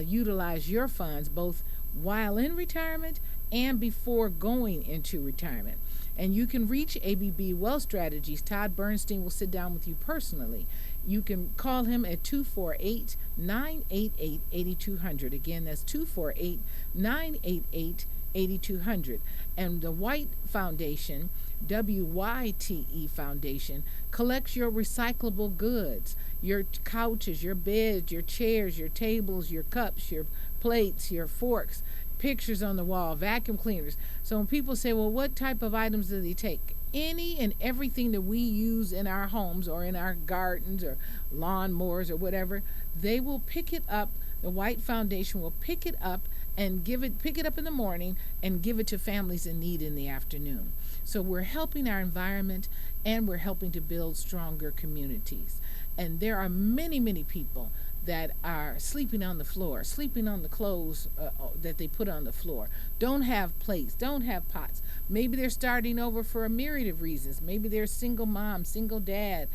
utilize your funds both while in retirement and before going into retirement. And you can reach ABB Wealth Strategies. Todd Bernstein will sit down with you personally. You can call him at 248-988-8200. Again, that's 248-988-8200. And the White Foundation, WYTE Foundation, collects your recyclable goods, your couches, your beds, your chairs, your tables, your cups, your plates, your forks, pictures on the wall, vacuum cleaners. So when people say, well, what type of items do they take? Any and everything that we use in our homes or in our gardens or lawnmowers or whatever, they will pick it up. The White Foundation will pick it up and pick it up in the morning and give it to families in need in the afternoon. So we're helping our environment, and we're helping to build stronger communities. And there are many, many people that are sleeping on the floor, sleeping on the clothes that they put on the floor, don't have plates, don't have pots. Maybe they're starting over for a myriad of reasons. Maybe they're single mom, single dad,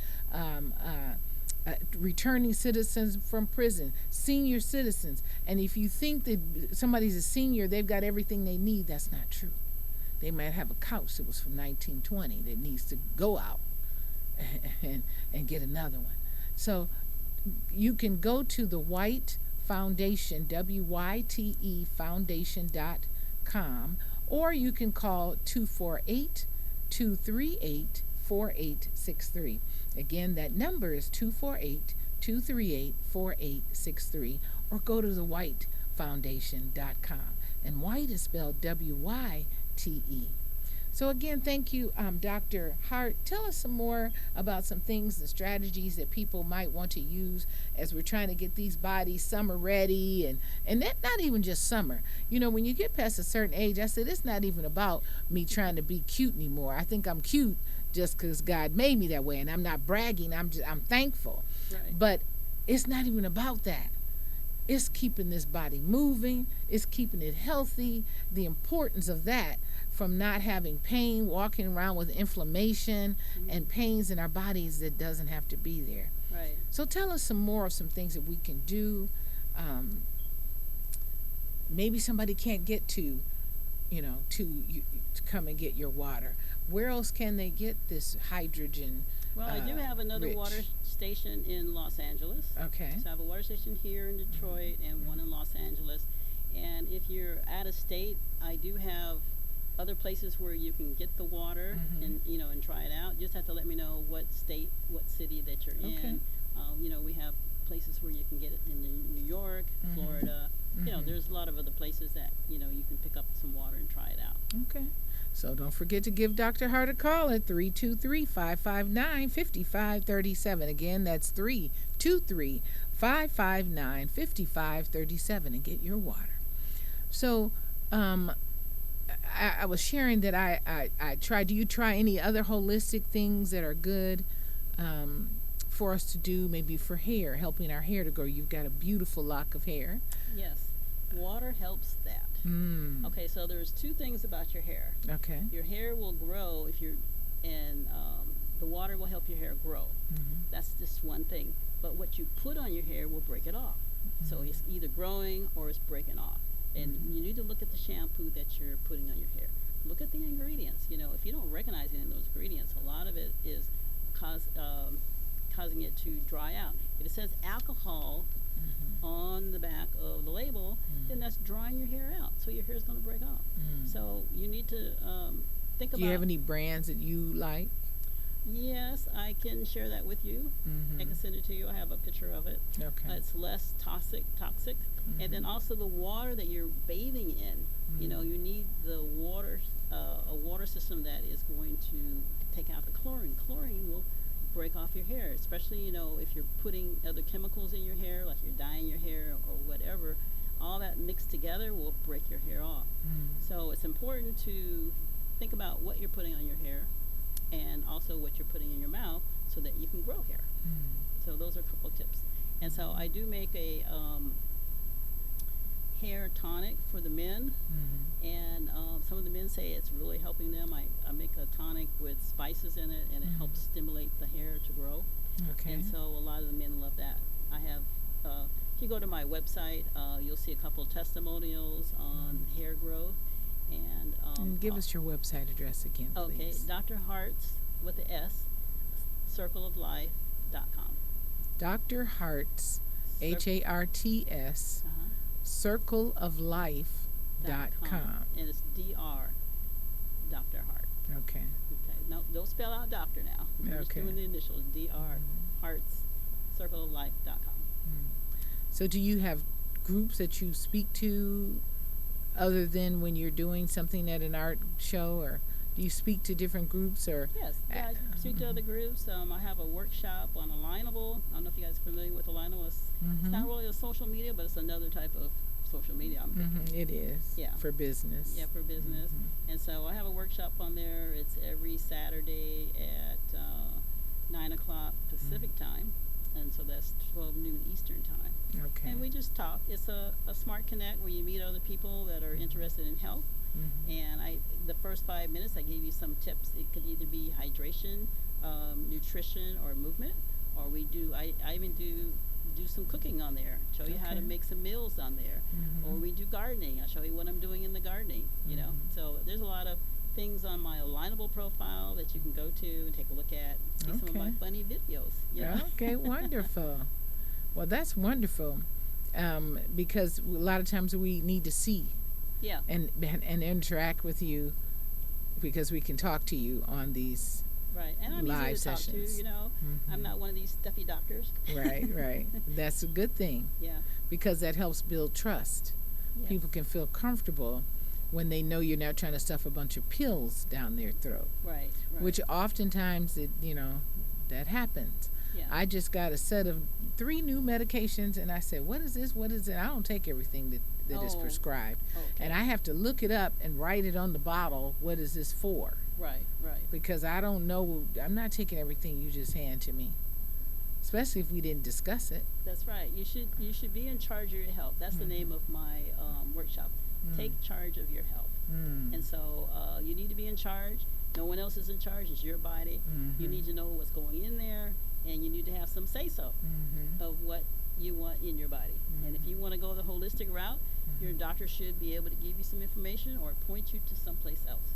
returning citizens from prison, senior citizens. And if you think that somebody's a senior, they've got everything they need, that's not true. They might have a couch that was from 1920 that needs to go out and get another one. So you can go to the White Foundation, WYTE Foundation.com, or you can call 248-238-4863. Again, that number is 248-238-4863, or go to the whitefoundation.com. And white is spelled WYTE. So again, thank you, Dr. Hart. Tell us some more about some things and strategies that people might want to use as we're trying to get these bodies summer ready, and that not even just summer. You know, when you get past a certain age, I said it's not even about me trying to be cute anymore. I think I'm cute just because God made me that way, and I'm not bragging. I'm thankful. Right. But it's not even about that. It's keeping this body moving. It's keeping it healthy. The importance of that, from not having pain, walking around with inflammation and pains in our bodies that doesn't have to be there. Right. So tell us some more of some things that we can do. Maybe somebody can't get to come and get your water. Where else can they get this hydrogen? Well, I do have another rich water station in Los Angeles. Okay. So I have a water station here in Detroit and one in Los Angeles. And if you're out of state, I do have other places where you can get the water and and try it out. You just have to let me know what state, what city that you're in. We have places where you can get it in New York, Florida. There's a lot of other places that you can pick up some water and try it out. Okay. So don't forget to give Dr. Hart a call at 323-559-5537. Again, that's 323-559-5537, and get your water. So I was sharing that I tried. Do you try any other holistic things that are good for us to do, maybe for hair, helping our hair to grow? You've got a beautiful lock of hair. Yes. Water helps that. Okay, so there's two things about your hair. Okay. Your hair will grow and the water will help your hair grow. That's just one thing. But what you put on your hair will break it off. So it's either growing or it's breaking off. And you need to look at the shampoo that you're putting on your hair. Look at the ingredients. If you don't recognize any of those ingredients, a lot of it is causing it to dry out. If it says alcohol on the back of the label, then that's drying your hair out. So your hair is going to break off. So you need to think about. Do you have any brands that you like? Yes, I can share that with you. I can send it to you. I have a picture of it. Okay. It's less toxic. And then also the water that you're bathing in. You need the water, a water system that is going to take out the chlorine. Chlorine will break off your hair, especially if you're putting other chemicals in your hair, like you're dyeing your hair or whatever. All that mixed together will break your hair off. So it's important to think about what you're putting on your hair, and also what you're putting in your mouth, so that you can grow hair. So those are a couple of tips. And so I do make a hair tonic for the men, and some of the men say it's really helping them. I make a tonic with spices in it, and it helps stimulate the hair to grow. Okay. And so a lot of the men love that. I have, if you go to my website, you'll see a couple of testimonials on hair growth. And give us your website address again, please. Okay, Dr. Hart's with the S, circleoflife.com. Dr. Hart's, HARTS, circleoflife.com. And it's DR, Dr. Hart. Okay. Okay. No, don't spell out doctor now. We're just doing the initials, DR, Hart's, circleoflife.com. So do you have groups that you speak to other than when you're doing something at an art show, or do you speak to different groups? Or Yes, I speak to other groups. I have a workshop on Alignable. I don't know if you guys are familiar with Alignable. It's not really a social media, but it's another type of social media. It is. Yeah. For business. Yeah, for business. And so I have a workshop on there. It's every Saturday at Okay. And we just talk. It's a smart connect where you meet other people that are interested in health. And the first 5 minutes, I gave you some tips. It could either be hydration, nutrition, or movement, or I even do some cooking on there. Show you how to make some meals on there, or we do gardening. I show you what I'm doing in the gardening. You know, so there's a lot of things on my alignable profile that you can go to and take a look at. See some of my funny videos. You know? Okay, wonderful. Well, that's wonderful, because a lot of times we need to see. Yeah. And interact with you, because we can talk to you on these right. And I'm live easy to sessions. talk to, you know. I'm not one of these stuffy doctors. Right. That's a good thing. Yeah. Because that helps build trust. Yes. People can feel comfortable when they know you're not trying to stuff a bunch of pills down their throat. Right. Which oftentimes that happens. Yeah. I just got a set of 3 new medications, and I said, what is this? What is it? I don't take everything that is prescribed. Okay. And I have to look it up and write it on the bottle. What is this for? Right. Because I don't know. I'm not taking everything you just hand to me, especially if we didn't discuss it. That's right. You should be in charge of your health. That's the name of my workshop. Take charge of your health. And so you need to be in charge. No one else is in charge. It's your body. You need to know what's going in there, and you need to have some say-so of what you want in your body. And if you want to go the holistic route, your doctor should be able to give you some information or point you to someplace else.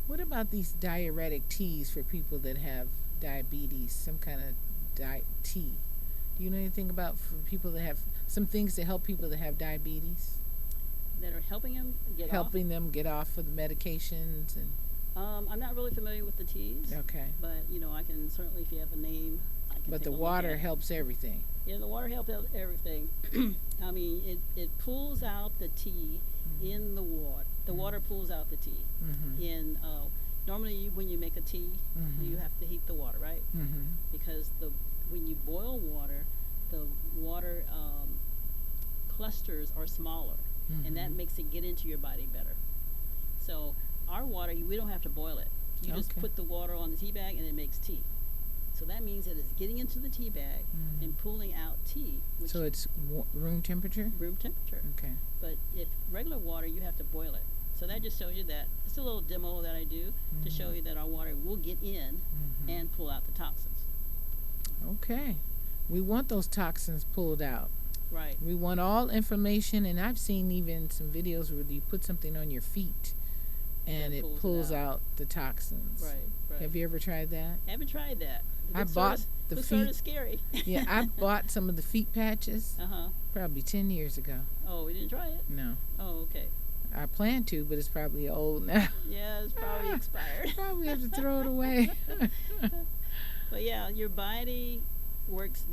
What about these diuretic teas for people that have diabetes, some kind of tea? Do you know anything about for people that have some things to help people that have diabetes? That are helping them get off of the medications and. I'm not really familiar with the teas. Okay. But I can certainly, if you have a name, I can. But the water helps everything. Yeah, the water helps everything. I mean, it pulls out the tea in the water. The water pulls out the tea. Normally when you make a tea, you have to heat the water, right? Because when you boil water, the water clusters are smaller, and that makes it get into your body better. So our water, we don't have to boil it. You just put the water on the tea bag, and it makes tea. So that means that it's getting into the tea bag and pulling out tea. So it's room temperature? Room temperature. Okay. But if regular water, you have to boil it. So that just shows you that. It's a little demo that I do to show you that our water will get in and pull out the toxins. Okay. We want those toxins pulled out. Right. We want all information, and I've seen even some videos where you put something on your feet and it pulls out the toxins. Right. Have you ever tried that? I haven't tried that. I bought the feet. Sort of scary. Yeah, I bought some of the feet patches probably 10 years ago. Oh, we didn't try it? No. Oh, okay. I plan to, but it's probably old now. Yeah, it's probably expired. Probably have to throw it away. But yeah, your body works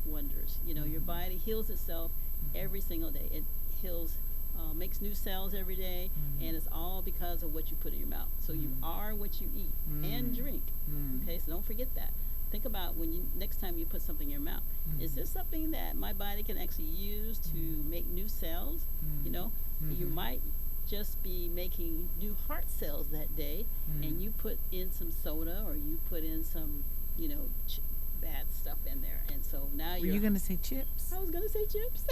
wonders. Your body heals itself every single day. It heals, makes new cells every day, and it's all because of what you put in your mouth. So you are what you eat and drink. Okay, so don't forget that. Think about next time you put something in your mouth. Is this something that my body can actually use to make new cells? You might just be making new heart cells that day, and you put in some soda or you put in some, bad stuff in there, and so now Were you going to say chips? I was going to say chips.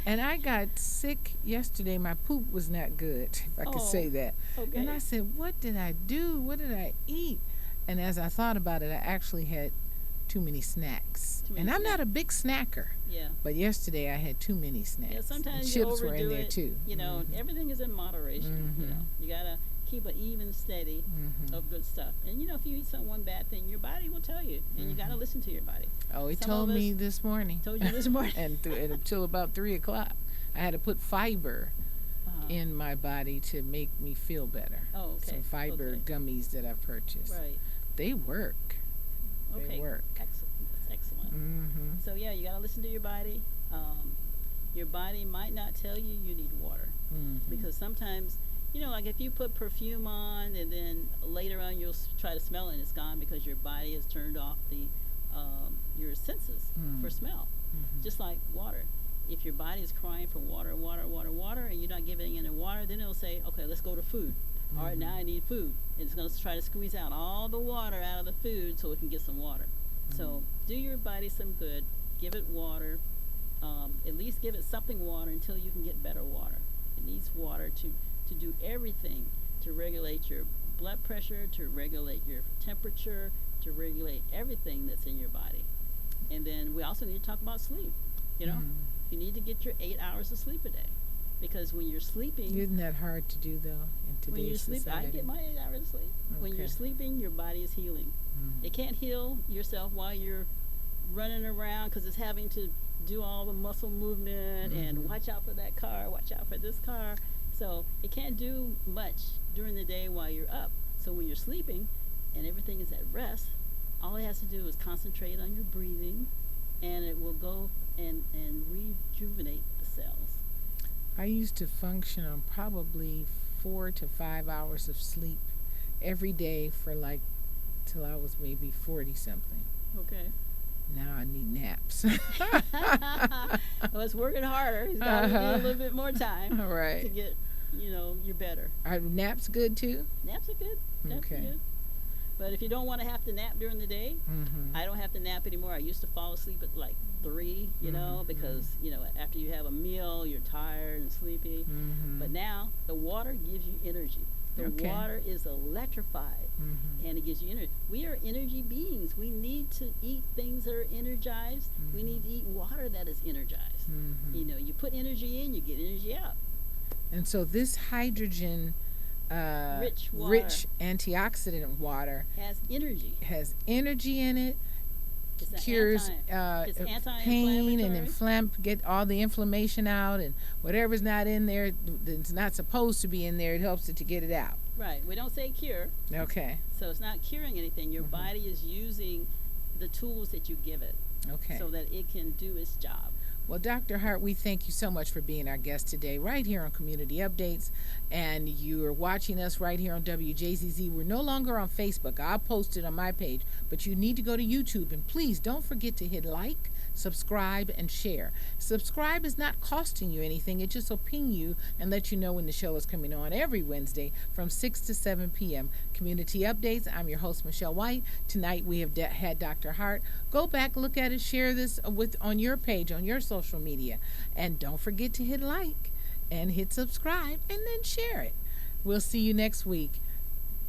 And I got sick yesterday. My poop was not good, if I could say that. Okay. And I said, what did I do? What did I eat? And as I thought about it, I actually had too many snacks. I'm not a big snacker. Yeah. But yesterday I had too many snacks. Yeah, sometimes and you chips were in overdo there it. too. Everything is in moderation. You gotta keep an even steady of good stuff. And if you eat one bad thing, your body will tell you, and you gotta listen to your body. Oh, he told me this morning. Told you this morning. and until about 3 o'clock, I had to put fiber in my body to make me feel better. Oh, okay. Some fiber gummies that I've purchased. Right. They work. Okay. They work. Excellent. That's excellent. So yeah, you gotta listen to your body. Your body might not tell you need water because sometimes, like if you put perfume on and then later on you'll try to smell it and it's gone because your body has turned off your senses for smell. Just like water. If your body is crying for water, and you're not giving it any water, then it'll say, okay, let's go to food. All right, now I need food. And it's going to try to squeeze out all the water out of the food so it can get some water. So do your body some good. give it water. At least give it something water until you can get better water. It needs water to do everything, to regulate your blood pressure, to regulate your temperature, to regulate everything that's in your body. And then we also need to talk about sleep. You know, you need to get your 8 hours of sleep a day, because when you're sleeping, isn't that hard to do though in today's when you're sleeping, society? I get my 8 hours of sleep. Okay. When you're sleeping, your body is healing. It can't heal yourself while you're running around, because it's having to do all the muscle movement and watch out for that car, watch out for this car. So it can't do much during the day while you're up. So when you're sleeping and everything is at rest, all it has to do is concentrate on your breathing, and it will go and rejuvenate the cells. I used to function on probably 4 to 5 hours of sleep every day for like till I was maybe 40 something. Okay. Now I need naps. Well, it's working harder. It's got to be a little bit more time Right. to get, you're better. Are naps good too? Naps are good. Naps are Okay. good. But if you don't want to have to nap during the day, I don't have to nap anymore. I used to fall asleep at like 3, because, after you have a meal, you're tired and sleepy. But now the water gives you energy. The water is electrified, and it gives you energy. We are energy beings. We need to eat things that are energized. We need to eat water that is energized. You put energy in, you get energy out. And so this hydrogen rich antioxidant water has energy in it. It's Cures it's pain and anti-inflammatory. get all the inflammation out, and whatever's not in there that's not supposed to be in there, it helps it to get it out. Right. We don't say cure. Okay. So it's not curing anything. Your body is using the tools that you give it, Okay. so that it can do its job. Well, Dr. Hart, we thank you so much for being our guest today right here on Community Updates. And you are watching us right here on WJZZ. We're no longer on Facebook. I'll post it on my page. But you need to go to YouTube. And please don't forget to hit like, subscribe, and share. Subscribe is not costing you anything. It just will ping you and let you know when the show is coming on every Wednesday from 6 to 7 p.m. Community Updates. I'm your host, Michelle White. Tonight we have had Dr. Hart. Go back, look at it, share this on your page, on your social media. And don't forget to hit like and hit subscribe and then share it. We'll see you next week,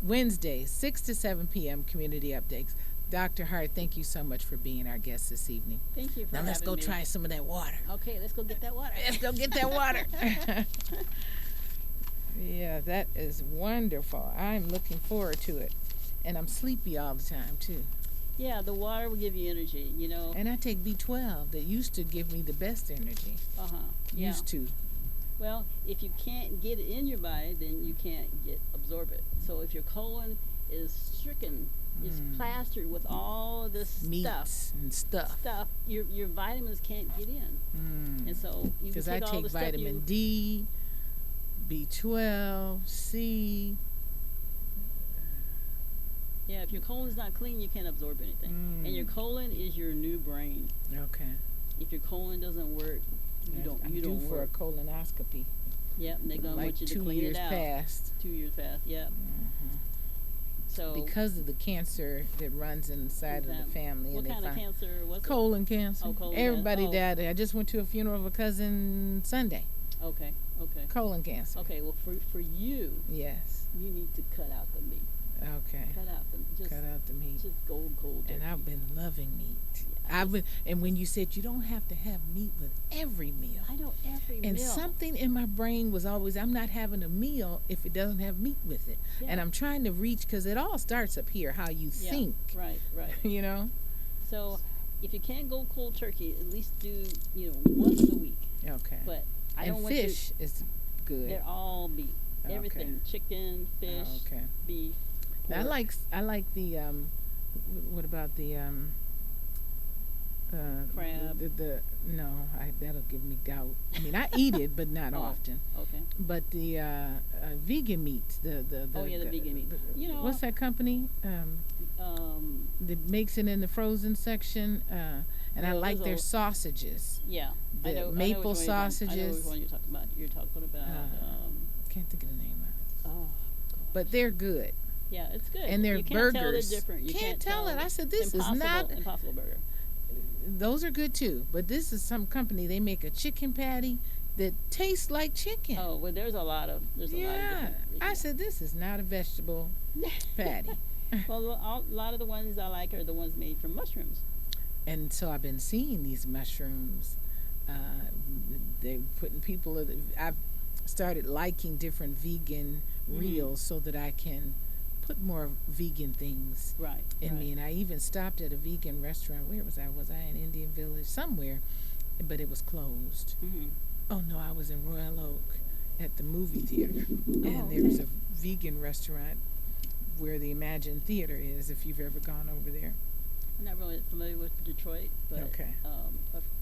Wednesday, 6 to 7 p.m. Community Updates. Dr. Hart, thank you so much for being our guest this evening. Thank you for Now let's having go me. try some of that water. Okay, let's go get that water. Let's go get that water. Yeah, that is wonderful. I'm looking forward to it. And I'm sleepy all the time, too. Yeah, the water will give you energy, And I take B12 that used to give me the best energy. Yeah. Used to. Well, if you can't get it in your body, then you can't absorb it. So if your colon is stricken, it's plastered with all of this Meats and stuff. your vitamins can't get in. And so you can Because I take all take the stuff vitamin D, B12, C. Yeah, if your colon's not clean, you can't absorb anything. And your colon is your new brain. Okay. If your colon doesn't work, I'm due don't for work. a colonoscopy. Yep, and they're gonna Like want you to 2 clean years it out. past. 2 years past. Yep. So Because of the cancer that runs inside of the family. what and they kind of find cancer was it? colon cancer. Oh, colon Everybody cancer. died. I just went to a funeral of a cousin Sunday. Okay. Colon cancer. Okay. Well, for you, Yes. you need to cut out the meat. Okay. Cut out the meat. Just cold turkey. And I've been loving meat. And when you said you don't have to have meat with every meal. I know every And meal. something in my brain was always, I'm not having a meal if it doesn't have meat with it. Yeah. And I'm trying to reach, because it all starts up here, how you think. Right. You know? So if you can't go cold turkey, at least do once a week. Okay. But I and don't want fish is good. They're all meat. Okay. Everything: chicken, fish, Okay. beef. Now, pork. I like the what about the crab? That'll give me gout. I mean, I eat it, but not Oh. often. Okay. But the vegan meats, the vegan meat. What's that company that makes it in the frozen section? And I Well, like there's their a- sausages. Yeah. The I know which maple one you're talking- I know sausages. which one you're talking about. You're talking about. Can't think of the name of it. Oh. But they're good. Yeah, it's good. And their you can't burgers. Tell the difference. You Can't tell it. I said, this is Impossible- not. Impossible Burger. those are good too. But this is some company. They make a chicken patty that tastes like chicken. Oh, well, there's a lot of Yeah, different. I said this is not a vegetable patty. Well, a lot of the ones I like are the ones made from mushrooms. And so I've been seeing these mushrooms. They're putting people. I've started liking different vegan reels so that I can put more vegan things Right. in me. And I even stopped at a vegan restaurant. Where was I? Was I in Indian Village somewhere? But it was closed. Mm-hmm. Oh no, I was in Royal Oak at the movie theater, and there was a vegan restaurant where the Imagine Theater is. If you've ever gone over there. I'm not really familiar with Detroit, but Okay.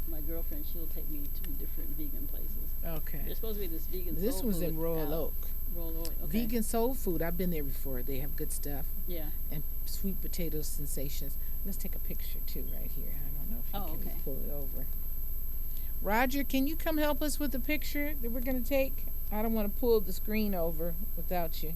My girlfriend, she'll take me to different vegan places. Okay. There's supposed to be this vegan This soul was food in Royal out. Oak. Royal Oak. Okay. Vegan soul food. I've been there before. They have good stuff. Yeah. And sweet potato sensations. Let's take a picture too right here. I don't know if you can pull it over. Roger, can you come help us with the picture that we're going to take? I don't want to pull the screen over without you.